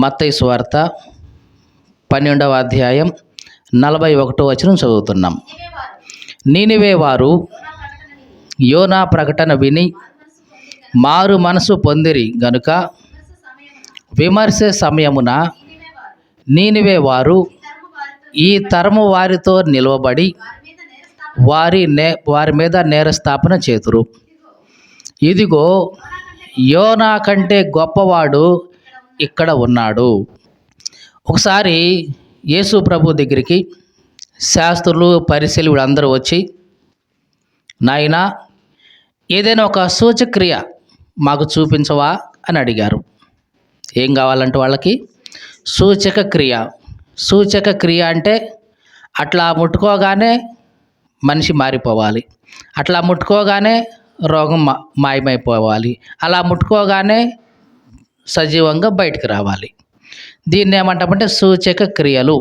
మత్తయి సువార్త 12వ అధ్యాయం 41వ వచనం చదువుతున్నాం. నీనివే వారు యోనా ప్రకటన విని మారు మనసు పొందిరి గనుక విమర్శ సమయమున నీనివే వారు ఈ తరము వారితో నిలవబడి వారి మీద నేరస్థాపన చేతురు. ఇదిగో యోనా కంటే గొప్పవాడు ఇక్కడ ఉన్నాడు. ఒకసారి యేసు ప్రభు దగ్గరికి శాస్త్రులు పరిశీలి అందరూ వచ్చి, నాయనా ఏదైనా ఒక సూచక్రియ మాకు చూపించవా అని అడిగారు. ఏం కావాలంటే వాళ్ళకి సూచక క్రియ. సూచక క్రియ అంటే అట్లా ముట్టుకోగానే మనిషి మారిపోవాలి, అట్లా ముట్టుకోగానే రోగం మాయమైపోవాలి, అలా ముట్టుకోగానే సజీవంగా బయటికి రావాలి. దీన్ని ఏమంటామంటే సూచక క్రియలు,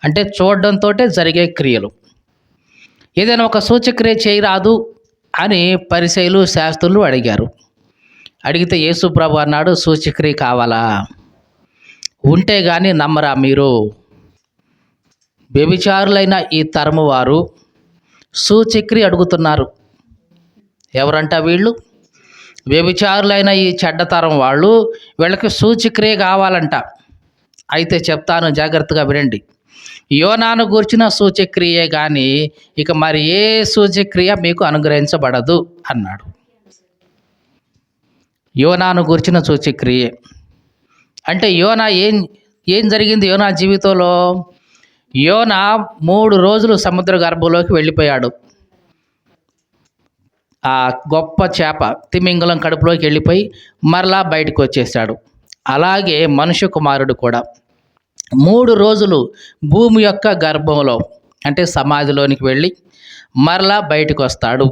అంటే చూడడంతో జరిగే క్రియలు. ఏదైనా ఒక సూచక్రియ చేయరాదు అని పరిసయ్యులు శాస్త్రులు అడిగారు. అడిగితే యేసు ప్రభు అన్నాడు, సూచక్రియ కావాలా? ఉంటే కానీ నమ్మరా మీరు? వ్యభిచారులైన ఈ తరము వారు సూచక్రియ అడుగుతున్నారు. ఎవరంట వీళ్ళు? వ్యభిచారులైన ఈ చెడ్డతరం వాళ్ళు, వీళ్ళకి సూచక్రియ కావాలంట. అయితే చెప్తాను, జాగ్రత్తగా వినండి. యోనాను గూర్చిన సూచక్రియే కానీ ఇక మరి ఏ సూచక్రియ మీకు అనుగ్రహించబడదు అన్నాడు. యోనాను గూర్చిన సూచక్రియే అంటే యోనా ఏం జరిగింది యోనా జీవితంలో? యోనా 3 రోజులు సముద్ర గర్భంలోకి వెళ్ళిపోయాడు. ఆ గొప్ప చేప తిమింగలం కడుపులోకి వెళ్ళిపోయి మరలా బయటకు వచ్చేసాడు. అలాగే మనుష్య కుమారుడు కూడా 3 రోజులు భూమి యొక్క గర్భంలో అంటే సమాధిలోనికి వెళ్ళి మరలా బయటకు వస్తాడు.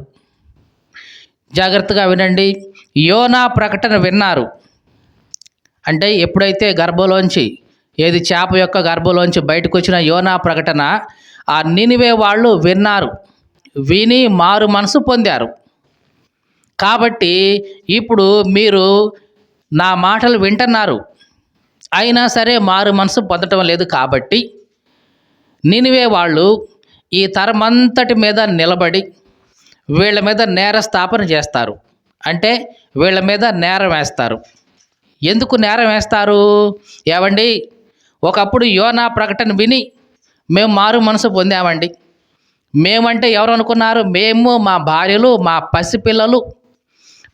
జాగ్రత్తగా వినండి. యోనా ప్రకటన విన్నారు అంటే ఎప్పుడైతే గర్భంలోంచి ఏది చేప యొక్క గర్భంలోంచి బయటకు వచ్చిన యోనా ప్రకటన ఆ నినివే వాళ్ళు విన్నారు, విని మారు మనసు పొందారు. కాబట్టి ఇప్పుడు మీరు నా మాటలు వింటున్నారు, అయినా సరే మారు మనసు పొందటం లేదు. కాబట్టి నినివే వాళ్ళు ఈ తరమంతటి మీద నిలబడి వీళ్ళ మీద నేరస్థాపన చేస్తారు. అంటే వీళ్ళ మీద నేరం వేస్తారు. ఎందుకు నేరం వేస్తారు? ఏవండి, ఒకప్పుడు యోనా ప్రకటన విని మేము మారు మనసు పొందామండి. మేమంటే ఎవరు అనుకున్నారు? మేము, మా భార్యలు, మా పసిపిల్లలు,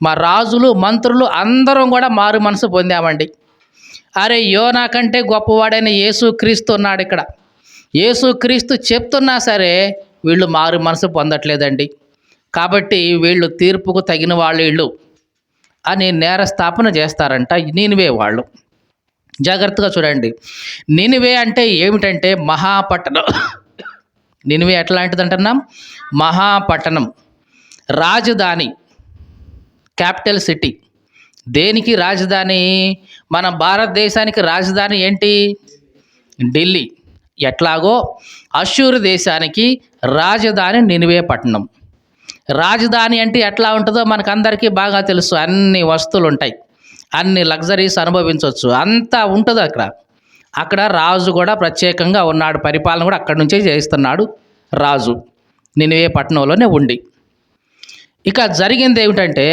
మా రాజులు, మంత్రులు అందరం కూడా మారు మనసు పొందామండి. అరే, యోనా కంటే గొప్పవాడైన యేసుక్రీస్తు ఉన్నాడు ఇక్కడ. యేసుక్రీస్తు చెప్తున్నా సరే వీళ్ళు మారు మనసు పొందట్లేదండి. కాబట్టి వీళ్ళు తీర్పుకు తగిన వాళ్ళు అని నేరస్థాపన చేస్తారంట నినివే వాళ్ళు. జాగ్రత్తగా చూడండి. నినివే అంటే ఏమిటంటే మహాపట్టణం. నినివే ఎట్లాంటిది అంటున్నాం? మహాపట్టణం, రాజధాని, క్యాపిటల్ సిటీ. దేనికి రాజధాని? మన భారతదేశానికి రాజధాని ఏంటి? ఢిల్లీ. ఎట్లాగో అష్షూరు దేశానికి రాజధాని నినివే పట్టణం. రాజధాని అంటే ఎట్లా ఉంటుందో మనకందరికీ బాగా తెలుసు. అన్ని వస్తువులు ఉంటాయి, అన్ని లగ్జరీస్ అనుభవించవచ్చు, అంతా ఉంటుంది అక్కడ. అక్కడ రాజు కూడా ప్రత్యేకంగా ఉన్నాడు, పరిపాలన కూడా అక్కడి నుంచే చేయిస్తున్నాడు రాజు, నినివే పట్టణంలోనే ఉండి. ఇక జరిగింది ఏమిటంటే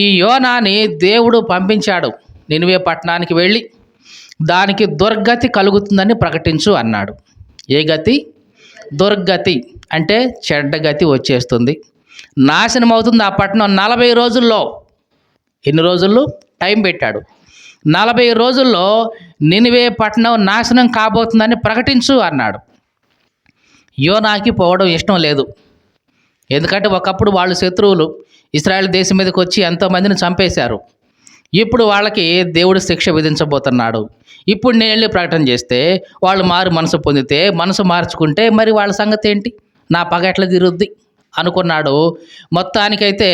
ఈ యోనాని దేవుడు పంపించాడు నినివే పట్టణానికి వెళ్ళి దానికి దుర్గతి కలుగుతుందని ప్రకటించు అన్నాడు. ఏ గతి? దుర్గతి అంటే చెడ్డగతి వచ్చేస్తుంది, నాశనం అవుతుంది ఆ పట్టణం 40 రోజుల్లో. ఎన్ని రోజుల్లో టైం పెట్టాడు? 40 రోజుల్లో నినివే పట్టణం నాశనం కాబోతుందని ప్రకటించు అన్నాడు. యోనాకి పోవడం ఇష్టం లేదు. ఎందుకంటే ఒకప్పుడు వాళ్ళు శత్రువులు, ఇశ్రాయేల్ దేశం మీదకి వచ్చి ఎంతోమందిని చంపేశారు. ఇప్పుడు వాళ్ళకి దేవుడు శిక్ష విధించబోతున్నాడు. ఇప్పుడు నేను వెళ్ళి ప్రకటన చేస్తే వాళ్ళు మారు మనసు పొందితే, మనసు మార్చుకుంటే మరి వాళ్ళ సంగతి ఏంటి? నా పగ ఎట్లా తీరుద్ది అనుకున్నాడు. మొత్తానికైతే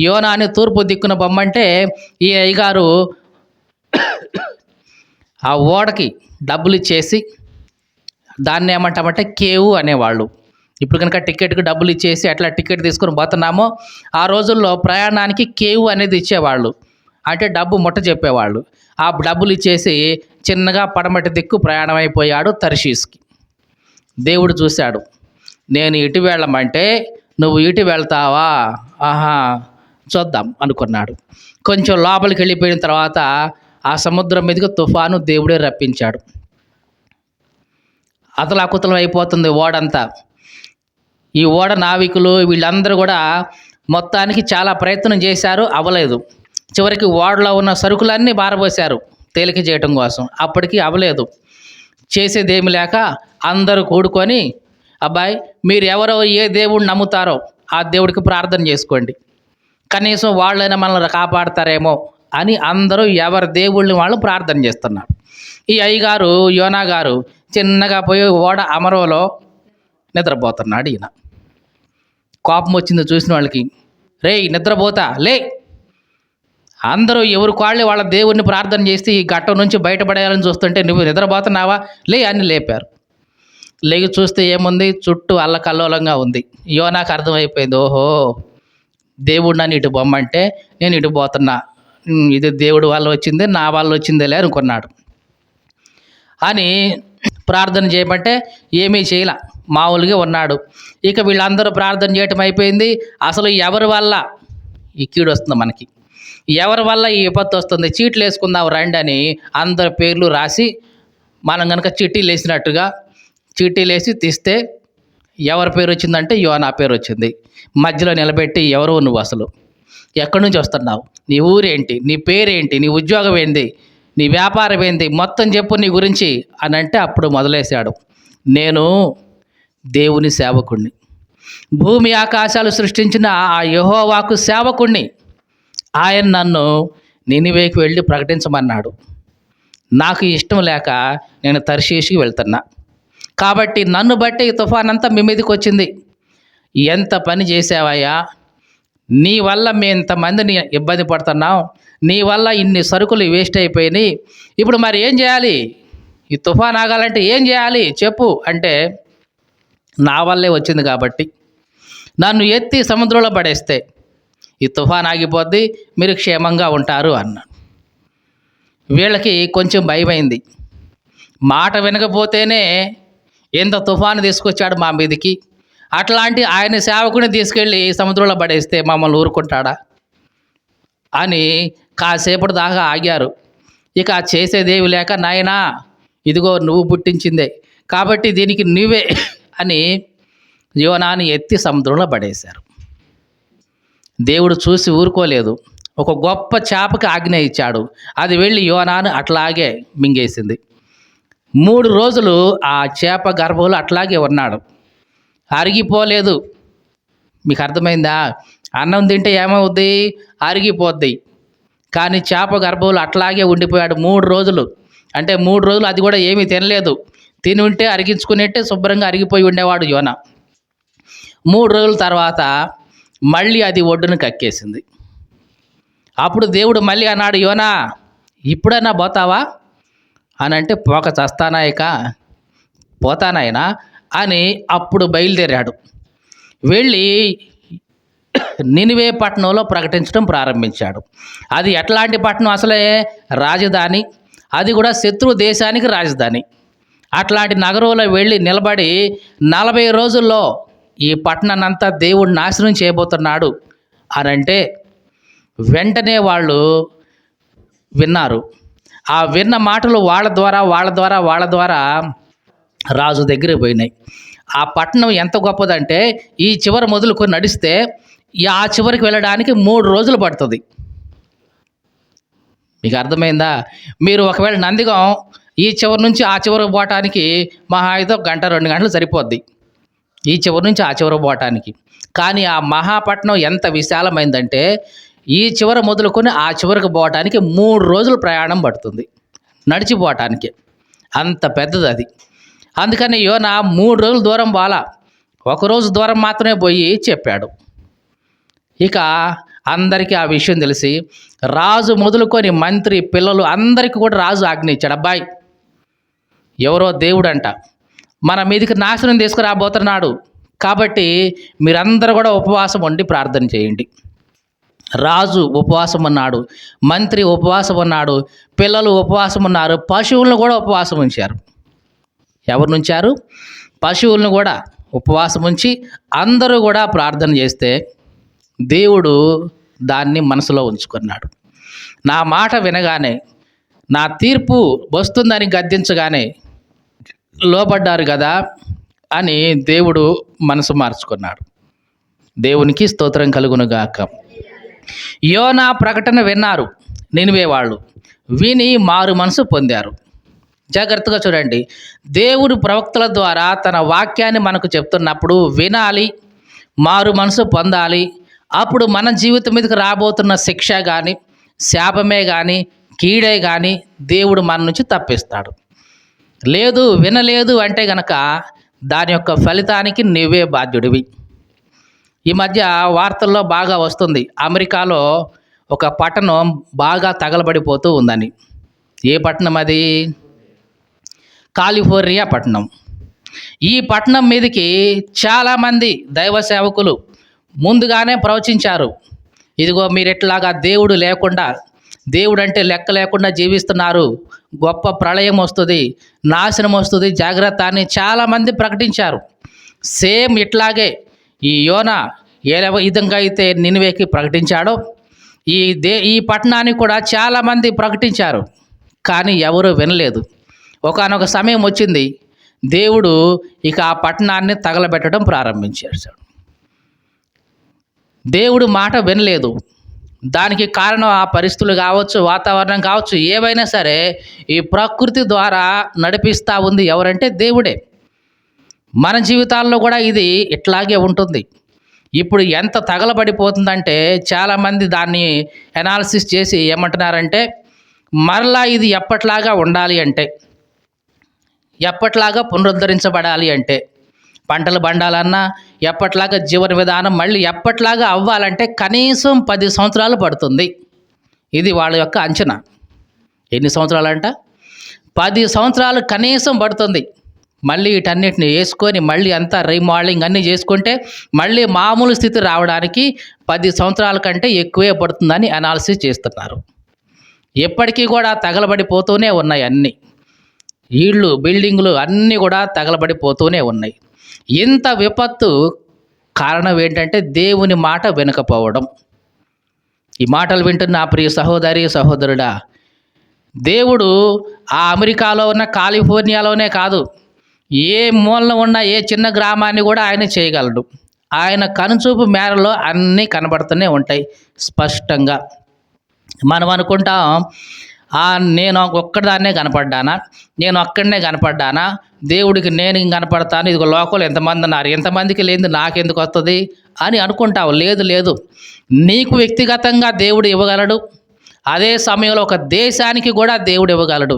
యోనాని తూర్పు దిక్కున బొమ్మంటే ఈ అయ్యగారు ఆ ఓడకి డబ్బులు ఇచ్చేసి, దాన్ని ఏమంటామంటే కేవు అనేవాళ్ళు. ఇప్పుడు కనుక టికెట్కి డబ్బులు ఇచ్చేసి అట్లా టికెట్ తీసుకొని పోతున్నామో, ఆ రోజుల్లో ప్రయాణానికి కేవు అనేది ఇచ్చేవాళ్ళు. అంటే డబ్బు ముట్ట చెప్పేవాళ్ళు. ఆ డబ్బులు ఇచ్చేసి చిన్నగా పడమటి దిక్కు ప్రయాణమైపోయాడు తర్షీస్కి. దేవుడు చూశాడు, నేను ఇటు వెళ్ళమంటే నువ్వు ఇటు వెళ్తావా, ఆహా చూద్దాం అనుకున్నాడు. కొంచెం లోపలికి వెళ్ళిపోయిన తర్వాత ఆ సముద్రం మీదకి తుఫాను దేవుడే రప్పించాడు. అతలాకుతలం అయిపోతుంది ఓడంతా. ఈ ఓడ నావికులు వీళ్ళందరూ కూడా మొత్తానికి చాలా ప్రయత్నం చేశారు, అవ్వలేదు. చివరికి ఓడలో ఉన్న సరుకులన్నీ బారబోశారు తేలిక చేయటం కోసం, అప్పటికి అవ్వలేదు. చేసేదేమి లేక అందరూ కూడుకొని, అబ్బాయి మీరు ఎవరో ఏ దేవుడిని నమ్ముతారో ఆ దేవుడికి ప్రార్థన చేసుకోండి, కనీసం వాళ్ళైనా మనల్ని కాపాడతారేమో అని అందరూ ఎవరి దేవుళ్ళని వాళ్ళు ప్రార్థన చేస్తున్నారు. ఈ అయ్యగారు యోనా గారు చిన్నగా పోయి ఓడ అమరవలో నిద్రపోతున్నాడు. ఈయన కోపం వచ్చింది చూసిన వాళ్ళకి, రేయ్ నిద్రపోతా లే, అందరూ ఎవరు కాళ్ళు వాళ్ళ దేవుడిని ప్రార్థన చేస్తే ఈ ఘట్టం నుంచి బయటపడేయాలని చూస్తుంటే నువ్వు నిద్రపోతున్నావా లే అని లేపారు. లేచి చూస్తే ఏముంది, చుట్టూ అల్లకల్లోలంగా ఉంది. యోనాకు అర్థమైపోయింది, ఓహో దేవుడు నన్ను ఇటు బొమ్మంటే నేను ఇటు పోతున్నా, ఇది దేవుడు వల్ల వచ్చింది నా వల్ల వచ్చిందేలే అనుకున్నాడు. అని ప్రార్థన చేయమంటే ఏమీ చేయలే, మామూలుగా ఉన్నాడు. ఇక వీళ్ళందరూ ప్రార్థన చేయటం అయిపోయింది. అసలు ఎవరి వల్ల ఈ కీడు వస్తుంది మనకి, ఎవరి వల్ల ఈ విపత్తు వస్తుంది, చీట్లు వేసుకుందాం రండి అని అందరి పేర్లు రాసి మనం కనుక చీటీలు వేసినట్టుగా చీటీలు వేసి తీస్తే ఎవరి పేరు వచ్చిందంటే యోనా పేరు వచ్చింది. మధ్యలో నిలబెట్టి ఎవరు నువ్వు, అసలు ఎక్కడి నుంచి వస్తున్నావు, నీ ఊరేంటి, నీ పేరేంటి, నీ ఉద్యోగం ఏంటి, నీ వ్యాపారం ఏంటి, మొత్తం చెప్పు నీ గురించి అని అంటే అప్పుడు మొదలేశాడు, నేను దేవుని సేవకుణ్ణి, భూమి ఆకాశాలు సృష్టించిన ఆ యెహోవాకు సేవకుణ్ణి, ఆయన నన్ను నినివేకి వెళ్ళి ప్రకటించమన్నాడు, నాకు ఇష్టం లేక నేను తర్షీషుకి వెళ్తున్నా, కాబట్టి నన్ను బట్టి ఈ తుఫాన్ అంతా మీ మీదకి వచ్చింది. ఎంత పని చేసావయ్యా, నీ వల్ల మేము ఇంతమందిని ఇబ్బంది పడుతున్నాం, నీ వల్ల ఇన్ని సరుకులు వేస్ట్ అయిపోయినాయి, ఇప్పుడు మరి ఏం చేయాలి, ఈ తుఫాన్ ఆగాలంటే ఏం చేయాలి చెప్పు అంటే, నా వల్లే వచ్చింది కాబట్టి నన్ను ఎత్తి సముద్రంలో పడేస్తే ఈ తుఫాన్ ఆగిపోద్ది, మీరు క్షేమంగా ఉంటారు అన్నాడు. వీళ్ళకి కొంచెం భయమైంది, మాట వినకపోతేనే ఎంత తుఫాను తీసుకొచ్చాడు మా మీదికి, అట్లాంటి ఆయన సేవకుని తీసుకెళ్ళి సముద్రంలో పడేస్తే మమ్మల్ని ఊరుకుంటాడా అని కాసేపటి దాకా ఆగారు. ఇక చేసేదేవి లేక, నాయనా ఇదిగో నువ్వు పుట్టించిందే కాబట్టి దీనికి నువ్వే అని యోనాని ఎత్తి సముద్రంలో పడేశారు. దేవుడు చూసి ఊరుకోలేదు, ఒక గొప్ప చేపకి ఆజ్ఞ ఇచ్చాడు, అది వెళ్ళి యోనాను అట్లాగే మింగేసింది. 3 రోజులు ఆ చేప గర్భంలో అట్లాగే ఉన్నాడు, అరిగిపోలేదు. మీకు అర్థమైందా, అన్నం తింటే ఏమవుద్ది, అరిగిపోద్ది, కానీ చేప గర్భంలో అట్లాగే ఉండిపోయాడు 3 రోజులు. అంటే 3 రోజులు అది కూడా ఏమీ తినలేదు, తిని ఉంటే అరిగించుకునేట్టే శుభ్రంగా అరిగిపోయి ఉండేవాడు యోనా. 3 రోజుల తర్వాత మళ్ళీ అది ఒడ్డును కక్కేసింది. అప్పుడు దేవుడు మళ్ళీ అన్నాడు, యోనా ఇప్పుడైనా పోతావా అని అంటే, పోక చస్తానాయక పోతానాయనా అని అప్పుడు బయలుదేరాడు. వెళ్ళి నినివే పట్టణంలో ప్రకటించడం ప్రారంభించాడు. అది ఎట్లాంటి పట్టణం, అసలే రాజధాని, అది కూడా శత్రు దేశానికి రాజధాని. అట్లాంటి నగరంలో వెళ్ళి నిలబడి 40 రోజుల్లో ఈ పట్టణాన్నంతా దేవుడు నాశనం చేయబోతున్నాడు అని అంటే, వెంటనే వాళ్ళు విన్నారు. ఆ విన్న మాటలు వాళ్ళ ద్వారా రాజు దగ్గరికి పోయినాయి. ఆ పట్టణం ఎంత గొప్పదంటే, ఈ చివరి మొదలుకొని నడిస్తే ఆ చివరికి వెళ్ళడానికి 3 రోజులు పడుతుంది. మీకు అర్థమైందా, మీరు ఒకవేళ నందిగం ఈ చివరి నుంచి ఆ చివరికి పోవటానికి మహా అయితే 1 గంట 2 గంటలు సరిపోద్ది, ఈ చివరి నుంచి ఆ చివరికి పోవటానికి. కానీ ఆ మహాపట్నం ఎంత విశాలమైందంటే, ఈ చివర మొదలుకొని ఆ చివరికి పోవటానికి 3 రోజులు ప్రయాణం పడుతుంది, నడిచిపోవటానికి, అంత పెద్దది అది. అందుకని యోనా 3 రోజులు దూరం పోలా, 1 రోజు దూరం మాత్రమే పోయి చెప్పాడు. ఇక అందరికీ ఆ విషయం తెలిసి రాజు మొదలుకొని మంత్రి పిల్లలు అందరికీ కూడా రాజు ఆజ్ఞ ఇచ్చాడు, అబ్బాయి ఎవరో దేవుడంట మన మీదకి నాశనం తీసుకురాబోతున్నాడు, కాబట్టి మీరందరూ కూడా ఉపవాసం ఉండి ప్రార్థన చేయండి. రాజు ఉపవాసం ఉన్నాడు, మంత్రి ఉపవాసం ఉన్నాడు, పిల్లలు ఉపవాసం ఉన్నారు, పశువులను కూడా ఉపవాసం ఉంచారు. ఎవరిని ఉంచారు? పశువులను కూడా ఉపవాసం ఉంచి అందరూ కూడా ప్రార్థన చేస్తే దేవుడు దాన్ని మనసులో ఉంచుకున్నాడు. నా మాట వినగానే, నా తీర్పు వస్తుందని గద్దించగానే లోబడ్డారు కదా అని దేవుడు మనసు మార్చుకున్నాడు. దేవునికి స్తోత్రం కలుగునుగాక. యోనా ప్రకటన విన్నారు నినివే వాళ్ళు, విని మారు మనసు పొందారు. జాగ్రత్తగా చూడండి, దేవుడు ప్రవక్తల ద్వారా తన వాక్యాన్ని మనకు చెప్తున్నప్పుడు వినాలి, మారు మనసు పొందాలి. అప్పుడు మన జీవితం మీదకి రాబోతున్న శిక్ష కానీ, శాపమే కానీ, కీడే కానీ దేవుడు మన నుంచి తప్పిస్తాడు. లేదు, వినలేదు అంటే గనక దాని యొక్క ఫలితానికి నువ్వే బాధ్యుడివి. ఈ మధ్య వార్తల్లో బాగా వస్తుంది, అమెరికాలో ఒక పట్టణం బాగా తగలబడిపోతూ ఉందని. ఏ పట్టణం అది? కాలిఫోర్నియా పట్టణం. ఈ పట్టణం మీదకి చాలామంది దైవ సేవకులు ముందుగానే ప్రవచించారు. ఇదిగో మీరు ఎట్లాగా దేవుడు లేకుండా, దేవుడు అంటే లెక్క లేకుండా జీవిస్తున్నారు, గొప్ప ప్రళయం వస్తుంది, నాశనం వస్తుంది, జాగ్రత్త అని చాలామంది ప్రకటించారు. సేమ్ ఇట్లాగే ఈ యోనా ఏ విధంగా అయితే నినివేకి ప్రకటించాడో ఈ పట్టణానికి కూడా చాలామంది ప్రకటించారు. కానీ ఎవరూ వినలేదు. ఒకానొక సమయం వచ్చింది, దేవుడు ఇక ఆ పట్టణాన్ని తగలబెట్టడం ప్రారంభించేశాడు. దేవుడు మాట వినలేదు. దానికి కారణం ఆ పరిస్థితులు కావచ్చు, వాతావరణం కావచ్చు, ఏవైనా సరే ఈ ప్రకృతి ద్వారా నడిపిస్తూ ఉంది ఎవరంటే దేవుడే. మన జీవితాల్లో కూడా ఇది ఇట్లాగే ఉంటుంది. ఇప్పుడు ఎంత తగలబడిపోతుందంటే చాలామంది దాన్ని అనాలిసిస్ చేసి ఏమంటున్నారంటే, మరలా ఇది ఎప్పట్లాగా ఉండాలి అంటే, ఎప్పట్లాగా పునరుద్ధరించబడాలి అంటే, పంటలు పండాలన్నా, ఎప్పట్లాగా జీవన విధానం మళ్ళీ ఎప్పట్లాగా అవ్వాలంటే కనీసం 10 సంవత్సరాలు పడుతుంది. ఇది వాళ్ళ యొక్క అంచనా. ఎన్ని సంవత్సరాలంట? 10 సంవత్సరాలు కనీసం పడుతుంది. మళ్ళీ వీటన్నిటిని వేసుకొని మళ్ళీ అంతా రీమోడలింగ్ అన్నీ చేసుకుంటే మళ్ళీ మామూలు స్థితి రావడానికి 10 సంవత్సరాల కంటే ఎక్కువే పడుతుందని అనాలిసిస్ చేస్తున్నారు. ఎప్పటికీ కూడా తగలబడిపోతూనే ఉన్నాయి అన్నీ. ఇళ్ళు, బిల్డింగులు అన్నీ కూడా తగలబడిపోతూనే ఉన్నాయి. ఇంత విపత్తు కారణం ఏంటంటే దేవుని మాట వినకపోవడం. ఈ మాటలు వింటున్న నా ప్రియ సహోదరి సహోదరుడా, దేవుడు ఆ అమెరికాలో ఉన్న కాలిఫోర్నియాలోనే కాదు, ఏ మూలన ఉన్న ఏ చిన్న గ్రామాన్ని కూడా ఆయన చేయగలడు. ఆయన కనుచూపు మేరలో అన్నీ కనబడుతూనే ఉంటాయి స్పష్టంగా. మనం అనుకుంటాం, నేను ఒక్కదాన్నే కనపడ్డానా, నేను ఒక్కడనే కనపడ్డానా, దేవుడికి నేను కనపడతాను, ఇదిగో లోకంలో ఎంతమంది ఉన్నారు, ఎంతమందికి లేనిది నాకెందుకు వస్తుంది అని అనుకుంటావు. లేదు లేదు, నీకు వ్యక్తిగతంగా దేవుడు ఇవ్వగలడు. అదే సమయంలో ఒక దేశానికి కూడా దేవుడు ఇవ్వగలడు.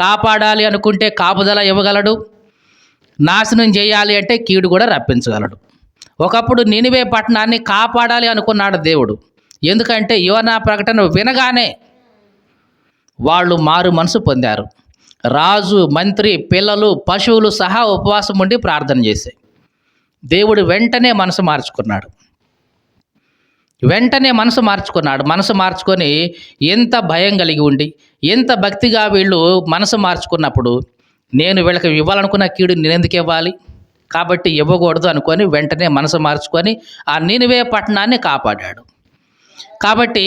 కాపాడాలి అనుకుంటే కాపుదల ఇవ్వగలడు. నాశనం చేయాలి అంటే కీడు కూడా రప్పించగలడు. ఒకప్పుడు నినివే పట్టణాన్ని కాపాడాలి అనుకున్నాడు దేవుడు. ఎందుకంటే యోనా ప్రకటన వినగానే వాళ్ళు మారు మనసు పొందారు. రాజు, మంత్రి, పిల్లలు, పశువులు సహా ఉపవాసం ఉండి ప్రార్థన చేశాయి. దేవుడు వెంటనే మనసు మార్చుకున్నాడు. మనసు మార్చుకొని ఎంత భయం కలిగి ఉండి, ఎంత భక్తిగా వీళ్ళు మనసు మార్చుకున్నప్పుడు, నేను వీళ్ళకి ఇవ్వాలనుకున్న కీడు నేను ఎందుకు ఇవ్వాలి, కాబట్టి ఇవ్వకూడదు అనుకొని వెంటనే మనసు మార్చుకొని ఆ నినివే పట్టణాన్ని కాపాడాడు. కాబట్టి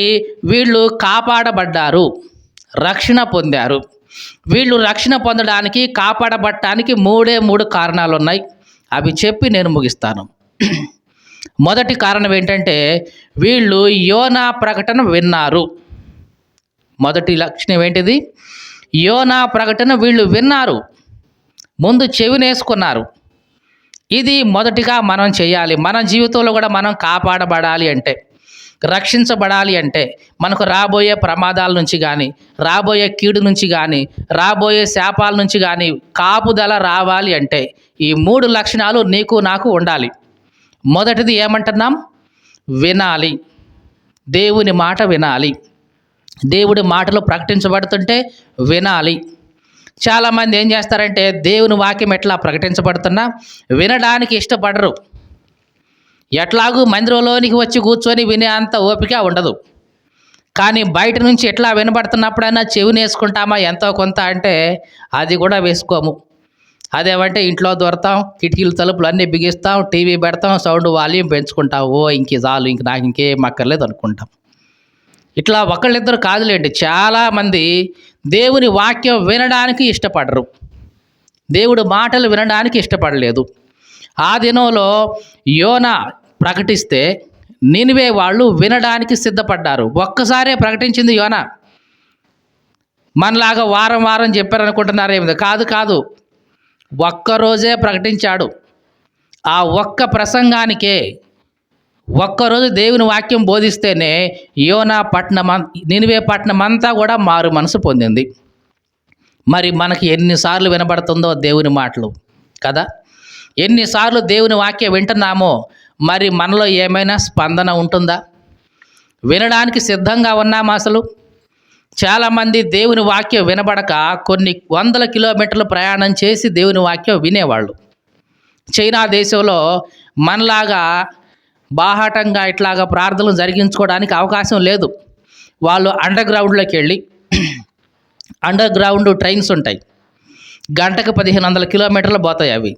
వీళ్ళు కాపాడబడ్డారు, రక్షణ పొందారు. వీళ్ళు రక్షణ పొందడానికి, కాపాడబడటానికి 3 కారణాలు ఉన్నాయి. అవి చెప్పి నేను ముగిస్తాను. మొదటి కారణం ఏంటంటే, వీళ్ళు యోనా ప్రకటన విన్నారు. మొదటి లక్షణం ఏంటిది? యోనా ప్రకటన వీళ్ళు విన్నారు, ముందు చెవినేసుకున్నారు. ఇది మొదటిగా మనం చేయాలి. మన జీవితంలో కూడా మనం కాపాడబడాలి అంటే, రక్షించబడాలి అంటే, మనకు రాబోయే ప్రమాదాల నుంచి కానీ, రాబోయే కీడు నుంచి కానీ, రాబోయే శాపాల నుంచి కానీ కాపుదల రావాలి అంటే ఈ 3 లక్షణాలు నీకు నాకు ఉండాలి. మొదటిది ఏమంటున్నాం? వినాలి. దేవుని మాట వినాలి. దేవుడి మాటలు ప్రకటించబడుతుంటే వినాలి. చాలామంది ఏం చేస్తారంటే, దేవుని వాక్యం ఎట్లా ప్రకటించబడుతున్నా వినడానికి ఇష్టపడరు. ఎట్లాగూ మందిరంలోనికి వచ్చి కూర్చొని వినే అంత ఓపిక ఉండదు. కానీ బయట నుంచి ఎట్లా వినబడుతున్నప్పుడైనా చెవిని వేసుకుంటామా ఎంతో కొంత అంటే అది కూడా వేసుకోము. అదేమంటే ఇంట్లో దూరతాం, కిటికీలు తలుపులు అన్నీ బిగిస్తాం, టీవీ పెడతాం, సౌండ్ వాల్యూమ్ పెంచుకుంటాం. ఇంక చాలు, ఇంక నాకు ఇంకేం అక్కర్లేదు అనుకుంటాం. ఇట్లా ఒకళ్ళిద్దరు కాదులేండి, చాలామంది దేవుని వాక్యం వినడానికి ఇష్టపడరు, దేవుడు మాటలు వినడానికి ఇష్టపడలేదు. ఆ దినంలో యోనా ప్రకటిస్తే నినివే వాళ్ళు వినడానికి సిద్ధపడ్డారు. ఒక్కసారే ప్రకటించింది యోనా. మనలాగా వారం వారం చెప్పారనుకుంటున్నారేమిది? కాదు కాదు, ఒక్కరోజే ప్రకటించాడు. ఆ ఒక్క ప్రసంగానికే ఒక్కరోజు దేవుని వాక్యం బోధిస్తేనే యోనా పట్టణం, నినివే పట్టణం అంతా కూడా మారు మనసు పొందింది. మరి మనకి ఎన్నిసార్లు వినబడుతుందో దేవుని మాటలు కదా, ఎన్నిసార్లు దేవుని వాక్యం వింటున్నామో మరి మనలో ఏమైనా స్పందన ఉంటుందా? వినడానికి సిద్ధంగా ఉన్నామా అసలు? చాలామంది దేవుని వాక్యం వినబడక కొన్ని వందల కిలోమీటర్లు ప్రయాణం చేసి దేవుని వాక్యం వినేవాళ్ళు. చైనా దేశంలో మనలాగా బాహాటంగా ఇట్లాగా ప్రార్థనలు జరిగించుకోవడానికి అవకాశం లేదు. వాళ్ళు అండర్ గ్రౌండ్లోకి వెళ్ళి, అండర్ గ్రౌండ్ ట్రైన్స్ ఉంటాయి, గంటకు 1500 కిలోమీటర్లు పోతాయి అవి.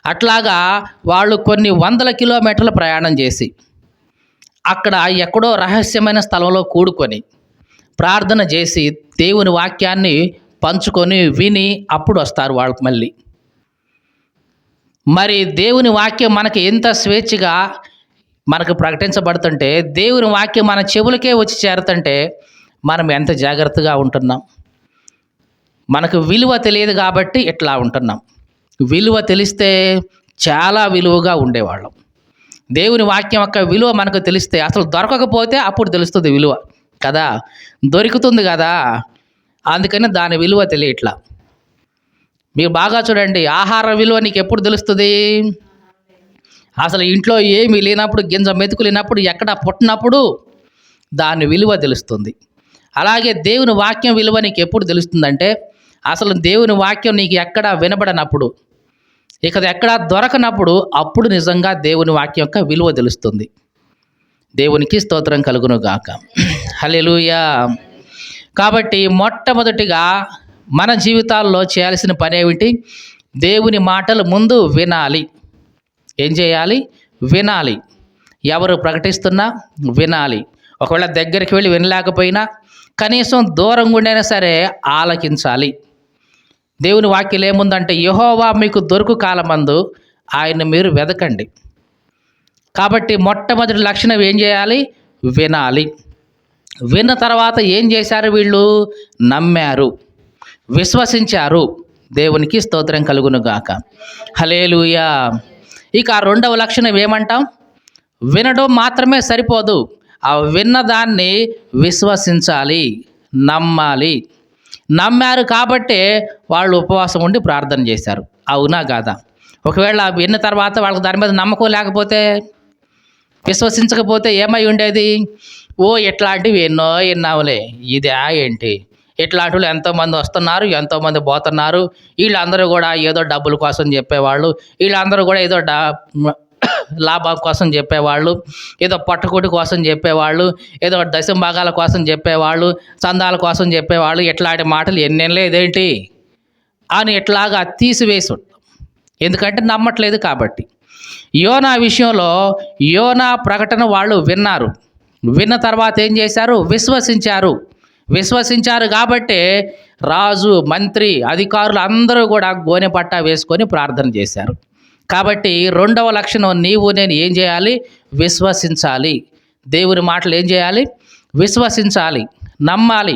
అట్లాగా వాళ్ళు కొన్ని వందల కిలోమీటర్లు ప్రయాణం చేసి అక్కడ ఎక్కడో రహస్యమైన స్థలంలో కూడుకొని ప్రార్థన చేసి దేవుని వాక్యాన్ని పంచుకొని విని అప్పుడు వస్తారు వాళ్ళు మళ్ళీ. మరి దేవుని వాక్యం మనకి ఎంత స్వేచ్ఛగా మనకు ప్రకటించబడుతుంటే, దేవుని వాక్యం మన చెవులకే వచ్చి చేరుతుంటే మనం ఎంత జాగ్రత్తగా ఉంటున్నాం? మనకు విలువ తెలియదు కాబట్టి ఇట్లా ఉంటున్నాం. విలువ తెలిస్తే చాలా విలువగా ఉండేవాళ్ళం. దేవుని వాక్యం యొక్క విలువ మనకు తెలిస్తే, అసలు దొరకకపోతే అప్పుడు తెలుస్తుంది విలువ కదా, దొరుకుతుంది కదా, అందుకని దాని విలువ తెలియట్లా. మీరు బాగా చూడండి, ఆహార విలువ నీకు ఎప్పుడు తెలుస్తుంది? అసలు ఇంట్లో ఏమీ లేనప్పుడు, గింజ మెతుకు లేనప్పుడు, ఎక్కడ పుట్టినప్పుడు దాని విలువ తెలుస్తుంది. అలాగే దేవుని వాక్యం విలువ నీకు ఎప్పుడు తెలుస్తుందంటే, అసలు దేవుని వాక్యం నీకు ఎక్కడ వినబడనప్పుడు, ఇక ఎక్కడ దొరకనప్పుడు, అప్పుడు నిజంగా దేవుని వాక్యం యొక్క విలువ తెలుస్తుంది. దేవునికి స్తోత్రం కలుగును గాక. హల్లెలూయా. కాబట్టి మొట్టమొదటిగా మన జీవితాల్లో చేయాల్సిన పని ఏమిటి? దేవుని మాటలు ముందు వినాలి. ఏం చేయాలి? వినాలి. ఎవరు ప్రకటిస్తున్నా వినాలి. ఒకవేళ దగ్గరికి వెళ్ళి వినలేకపోయినా కనీసం దూరంగా ఉండైనా సరే ఆలకించాలి. దేవుని వాక్యం ఏముందంటే, యెహోవా మీకు దొరుకు కాలమందు ఆయన మీరు వెదకండి. కాబట్టి మొట్టమొదటి లక్షణం ఏం చేయాలి? వినాలి. విన్న తర్వాత ఏం చేశారు వీళ్ళు? నమ్మారు, విశ్వసించారు. దేవునికి స్తోత్రం కలుగును గాక. హల్లెలూయా. ఇక రెండవ లక్షణం ఏమంటాం? వినడం మాత్రమే సరిపోదు, ఆ విన్నదాన్ని విశ్వసించాలి, నమ్మాలి. నమ్మారు కాబట్టే వాళ్ళు ఉపవాసం ఉండి ప్రార్థన చేశారు. అవునా కాదా? ఒకవేళ విన్న తర్వాత వాళ్ళకి దాని మీద నమ్మకం లేకపోతే, విశ్వసించకపోతే ఏమై ఉండేది? ఇట్లాంటివి ఎన్నో విన్నావులే, ఇదే ఏంటి, ఇట్లాంటి వాళ్ళు ఎంతోమంది వస్తున్నారు, ఎంతోమంది పోతున్నారు, వీళ్ళందరూ కూడా ఏదో డబ్బుల కోసం చెప్పేవాళ్ళు, వీళ్ళందరూ కూడా ఏదో లాభం కోసం చెప్పేవాళ్ళు, ఏదో పట్టుకుటి కోసం చెప్పేవాళ్ళు, ఏదో దశంభాగాల కోసం చెప్పేవాళ్ళు, చందాల కోసం చెప్పేవాళ్ళు, ఇట్లాంటి మాటలు ఎన్నెన్నో ఇదేంటి అని ఇట్లాగా తీసివేసి, ఎందుకంటే నమ్మట్లేదు కాబట్టి. యోనా విషయంలో యోనా ప్రకటన వాళ్ళు విన్నారు. విన్న తర్వాత ఏం చేశారు? విశ్వసించారు. విశ్వసించారు కాబట్టే రాజు, మంత్రి, అధికారులు అందరూ కూడా గోనె పట్టా వేసుకొని ప్రార్థన చేశారు. కాబట్టి రెండవ లక్షణం, నీవు నేను ఏం చేయాలి? విశ్వసించాలి. దేవుని మాటలు ఏం చేయాలి? విశ్వసించాలి, నమ్మాలి.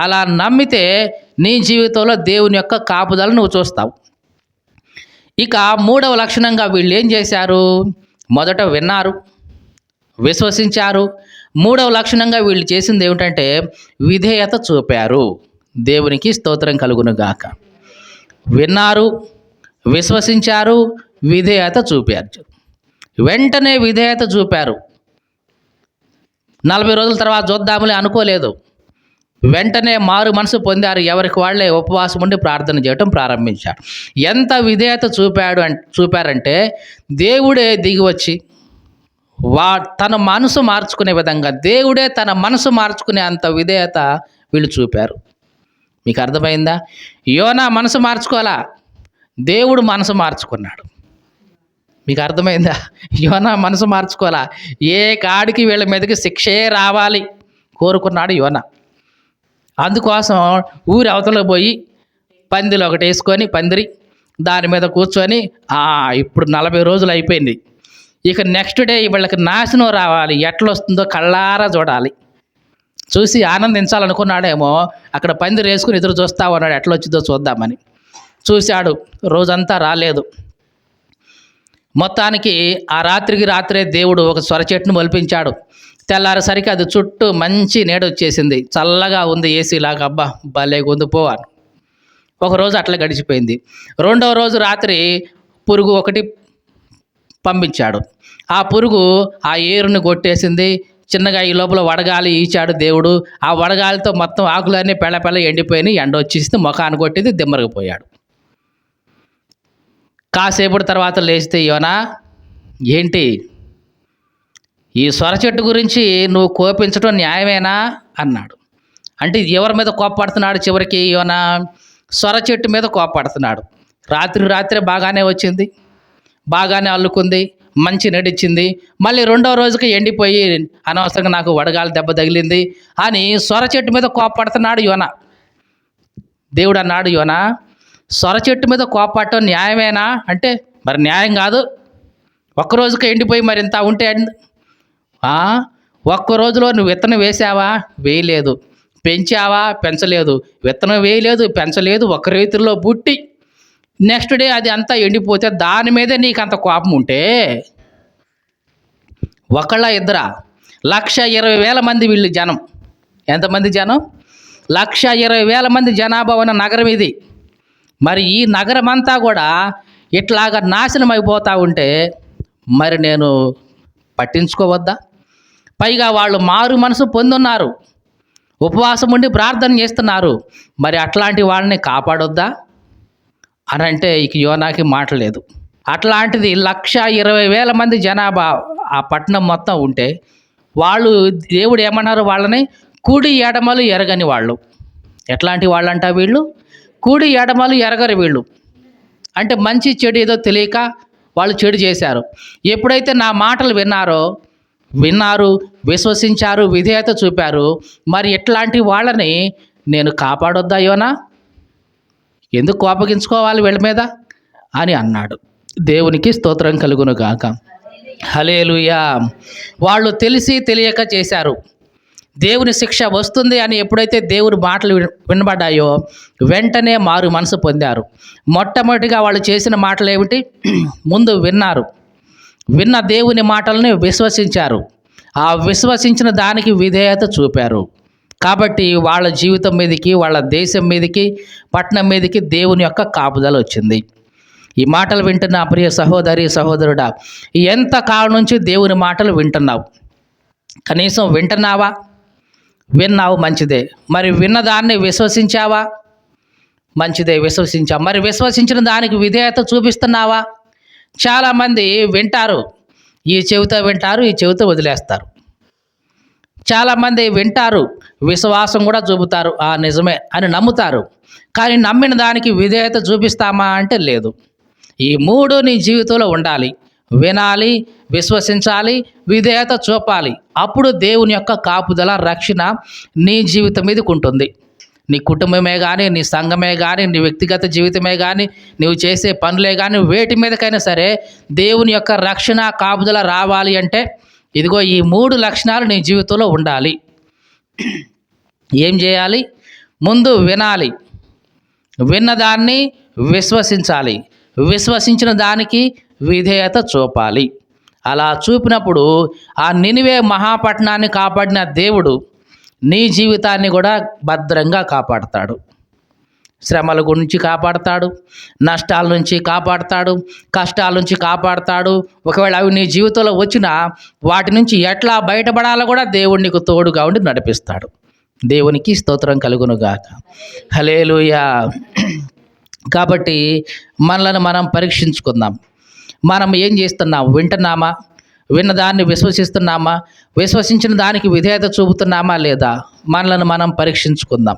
అలా నమ్మితే నీ జీవితంలో దేవుని యొక్క కాపుదలను నువ్వు చూస్తావు. ఇక మూడవ లక్షణంగా వీళ్ళు ఏం చేశారు? మొదట విన్నారు, విశ్వసించారు. మూడవ లక్షణంగా వీళ్ళు చేసింది ఏమిటంటే విధేయత చూపారు. దేవునికి స్తోత్రం కలుగును గాక. విన్నారు, విశ్వసించారు, విధేయత చూపారు. వెంటనే విధేయత చూపారు. 40 రోజుల తర్వాత చూద్దాములే అనుకోలేదు. వెంటనే మారు మనసు పొందారు. ఎవరికి వాళ్ళే ఉపవాసం ఉండి ప్రార్థన చేయటం ప్రారంభించారు. ఎంత విధేయత చూపారంటే దేవుడే దిగి వచ్చి వా తన మనసు మార్చుకునే విధంగా దేవుడే తన మనసు మార్చుకునే అంత విధేయత వీళ్ళు చూపారు. మీకు అర్థమైందా? యోనా మనసు మార్చుకోవాలా, దేవుడు మనసు మార్చుకున్నాడు. మీకు అర్థమైందా? యోనా మనసు మార్చుకోవాలా, ఏ కాడికి వీళ్ళ మీదకి శిక్షే రావాలి కోరుకున్నాడు యోనా. అందుకోసం ఊరి అవతల పోయి పందిలు ఒకటి వేసుకొని పందిరి దాని మీద కూర్చొని ఇప్పుడు 40 రోజులు అయిపోయింది, ఇక నెక్స్ట్ డే వీళ్ళకి నాశనం రావాలి, ఎట్లా వస్తుందో కళ్ళారా చూడాలి, చూసి ఆనందించాలనుకున్నాడేమో. అక్కడ పందిరి వేసుకుని ఎదురు చూస్తా ఉన్నాడు, ఎట్లా వచ్చిందో చూద్దామని. చూశాడు, రోజంతా రాలేదు. మొత్తానికి ఆ రాత్రే దేవుడు ఒక సొర చెట్టును మొలిపించాడు. తెల్లారేసరికి అది చుట్టూ మంచి నీడ వచ్చేసింది, చల్లగా ఉంది, ఏసీలాగా. అబ్బా భలే గొంతుపోవాను. ఒకరోజు అట్లా గడిచిపోయింది. రెండవ రోజు రాత్రి పురుగు ఒకటి పంపించాడు. ఆ పురుగు ఆ ఏరుని కొట్టేసింది. చిన్నగా ఈ లోపల వడగాలి ఈచాడు దేవుడు. ఆ వడగాలితో మొత్తం ఆకులన్నీ పెళ్ళ ఎండిపోయినాయి. ఎండ వచ్చేసింది, ముఖాన్ని కొట్టింది, దిమ్మరిగిపోయాడు. కాసేపటి తర్వాత లేస్తే, యోనా ఏంటి ఈ సొర చెట్టు గురించి నువ్వు కోపించడం న్యాయమేనా అన్నాడు. అంటే ఎవరి మీద కోప్పడుతున్నాడు చివరికి యోనా? సొర చెట్టు మీద కోప్పడుతున్నాడు. రాత్రే బాగానే వచ్చింది, బాగానే అల్లుకుంది, మంచి నడిచింది. మళ్ళీ రెండవ రోజుకి ఎండిపోయి అనవసరంగా నాకు వడగాలి దెబ్బ తగిలింది అని సొర చెట్టు మీద కోప్పడుతున్నాడు యోనా. దేవుడు అన్నాడు, యోనా సొర చెట్టు మీద కోప్పడటం న్యాయమేనా అంటే, మరి న్యాయం కాదు. ఒక్కరోజుకి ఎండిపోయి మరి ఇంత ఉంటే ఒక్క రోజులో నువ్వు విత్తనం వేసావా? వేయలేదు. పెంచావా? పెంచలేదు. విత్తనం వేయలేదు, పెంచలేదు, ఒక రైతుల్లో పుట్టి నెక్స్ట్ డే అది అంతా ఎండిపోతే దాని మీదే నీకు అంత కోపం ఉంటే, ఒకళ్ళ ఇద్దరా? 1,20,000 మంది వీళ్ళు జనం. ఎంతమంది జనం? 1,20,000 మంది జనాభా ఉన్న నగరం ఇది. మరి ఈ నగరం అంతా కూడా ఇట్లాగా నాశనం అయిపోతూ ఉంటే మరి నేను పట్టించుకోవద్దా? పైగా వాళ్ళు మారు మనసు పొందున్నారు, ఉపవాసం ఉండి ప్రార్థన చేస్తున్నారు, మరి అట్లాంటి వాళ్ళని కాపాడొద్దా అని అంటే ఇక యోనాకి మాటలేదు. అట్లాంటిది 1,20,000 మంది జనాభా ఆ పట్టణం మొత్తం ఉంటే వాళ్ళు దేవుడు ఏమన్నారు? వాళ్ళని కుడి ఎడమలు ఎరగని వాళ్ళు. ఎట్లాంటి వాళ్ళంట వీళ్ళు? కుడి ఎడమలు ఎరగరు వీళ్ళు. అంటే మంచి చెడు ఏదో తెలియక వాళ్ళు చెడు చేశారు. ఎప్పుడైతే నా మాటలు విన్నారు, విశ్వసించారు, విధేయత చూపారు, మరి ఇట్లాంటి వాళ్ళని నేను కాపాడొద్దా యోనా? ఎందుకు కోపగించుకోవాలి వీళ్ళ మీద అని అన్నాడు. దేవునికి స్తోత్రం కలుగును గాక. హల్లెలూయా. వాళ్ళు తెలిసి తెలియక చేశారు. దేవుని శిక్ష వస్తుంది అని ఎప్పుడైతే దేవుని మాటలు వినబడ్డాయో వెంటనే మారు మనసు పొందారు. మొట్టమొదటిగా వాళ్ళు చేసిన మాటలు ఏమిటి? ముందు విన్న దేవుని మాటలని విశ్వసించారు. ఆ విశ్వసించిన దానికి విధేయత చూపారు. కాబట్టి వాళ్ళ జీవితం మీదకి, వాళ్ళ దేశం మీదకి, పట్టణం మీదకి దేవుని యొక్క కాపుదల వచ్చింది. ఈ మాటలు వింటున్న ప్రియ సహోదరి సహోదరుడా, ఎంత కాలం నుంచి దేవుని మాటలు వింటున్నావు? కనీసం వింటున్నావా? విన్నావు, మంచిదే. మరి విన్నదాన్ని విశ్వసించావా? మంచిదే, విశ్వసించావు. మరి విశ్వసించిన దానికి విధేయత చూపిస్తున్నావా? చాలామంది వింటారు, ఈ చెవితో వింటారు, ఈ చెవితో వదిలేస్తారు. చాలామంది వింటారు, విశ్వాసం కూడా చూపుతారు, నిజమే అని నమ్ముతారు. కానీ నమ్మిన దానికి విధేయత చూపిస్తామా అంటే లేదు. ఈ మూడు నీ జీవితంలో ఉండాలి. వినాలి, విశ్వసించాలి, విధేయత చూపాలి. అప్పుడు దేవుని యొక్క కాపుదల, రక్షణ నీ జీవితం మీదకి ఉంటుంది. నీ కుటుంబమే కానీ, నీ సంఘమే కానీ, నీ వ్యక్తిగత జీవితమే కానీ, నువ్వు చేసే పనులే కానీ, వేటి మీదకైనా సరే దేవుని యొక్క రక్షణ, కాపుదల రావాలి అంటే ఇదిగో ఈ 3 లక్షణాలు నీ జీవితంలో ఉండాలి. ఏం చేయాలి? ముందు వినాలి, విన్నదాన్ని విశ్వసించాలి, విశ్వసించిన దానికి విధేయత చూపాలి. అలా చూపినప్పుడు ఆ నినివే మహాపట్టణాన్ని కాపాడిన దేవుడు నీ జీవితాన్ని కూడా భద్రంగా కాపాడతాడు. శ్రమల గురించి కాపాడతాడు, నష్టాల నుంచి కాపాడతాడు, కష్టాల నుంచి కాపాడతాడు. ఒకవేళ అవి నీ జీవితంలో వచ్చినా వాటి నుంచి ఎట్లా బయటపడాలో కూడా దేవుడు నీకు తోడుగా ఉండి నడిపిస్తాడు. దేవునికి స్తోత్రం కలుగునుగాక. హల్లెలూయా. కాబట్టి మనలను మనం పరీక్షించుకుందాం. మనం ఏం చేస్తున్నాం? వింటున్నామా? విన్న దాన్ని విశ్వసిస్తున్నామా? విశ్వసించిన దానికి విధేయత చూపుతున్నామా లేదా? మనలను మనం పరీక్షించుకుందాం.